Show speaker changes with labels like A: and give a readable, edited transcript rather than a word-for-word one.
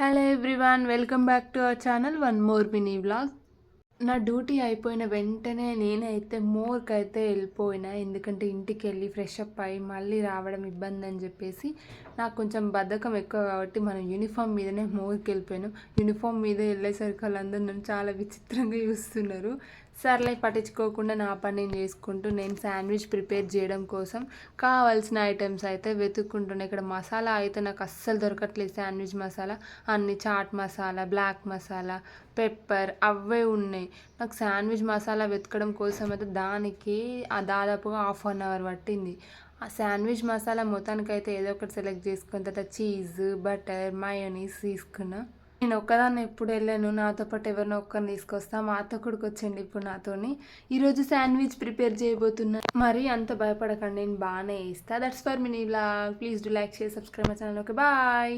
A: Hello everyone, welcome back to our channel one more mini vlog. నా duty అయిపోయిన వెంటనే నేనైతే మోర్కైతే వెళ్ళిపోయినా, ఎందుకంటే ఇంటికి వెళ్ళి ఫ్రెష్ అప్ అయ్యి మళ్ళీ రావడం ఇబ్బంది అని చెప్పేసి నాకు కొంచెం బద్ధకం ఎక్కువ కాబట్టి మనం యూనిఫామ్ మీదనే మోర్కి వెళ్ళిపోయాను. యూనిఫామ్ మీద వెళ్ళేసరికి వాళ్ళందరూ నన్ను చాలా విచిత్రంగా చూస్తున్నారు. సర్లే పట్టించుకోకుండా నా పని నేను చేసుకుంటూ నేను శాండ్విచ్ ప్రిపేర్ చేయడం కోసం కావాల్సిన ఐటమ్స్ అయితే వెతుక్కుంటున్నాను. ఇక్కడ మసాలా అయితే నాకు అస్సలు దొరకట్లేదు. శాండ్విచ్ మసాలా అన్ని చాట్ మసాలా, బ్లాక్ మసాలా, పెప్పర్ అవే ఉన్నాయి. నాకు శాండ్విచ్ మసాలా వెతకడం కోసం అయితే దానికి దాదాపుగా ½ అవర్ పట్టింది. ఆ శాండ్విచ్ మసాలా మొత్తానికైతే ఏదో ఒకటి సెలెక్ట్ చేసుకున్న తర్వాత చీజ్, బటర్, మయోనీస్ తీసుకున్నా. నేను ఒక్కదాన్ని ఎప్పుడు వెళ్ళాను, నాతో పాటు ఎవరినో ఒక్కరిని తీసుకొస్తా. మా అత్త కొడుకు వచ్చండి ఇప్పుడు నాతోని. ఈరోజు శాండ్విచ్ ప్రిపేర్ చేయబోతున్నా. మరి అంత భయపడకండి, నేను బాగానే ఇస్తా. That's for mini vlog. Please do like, share, subscribe my channel. Okay, bye.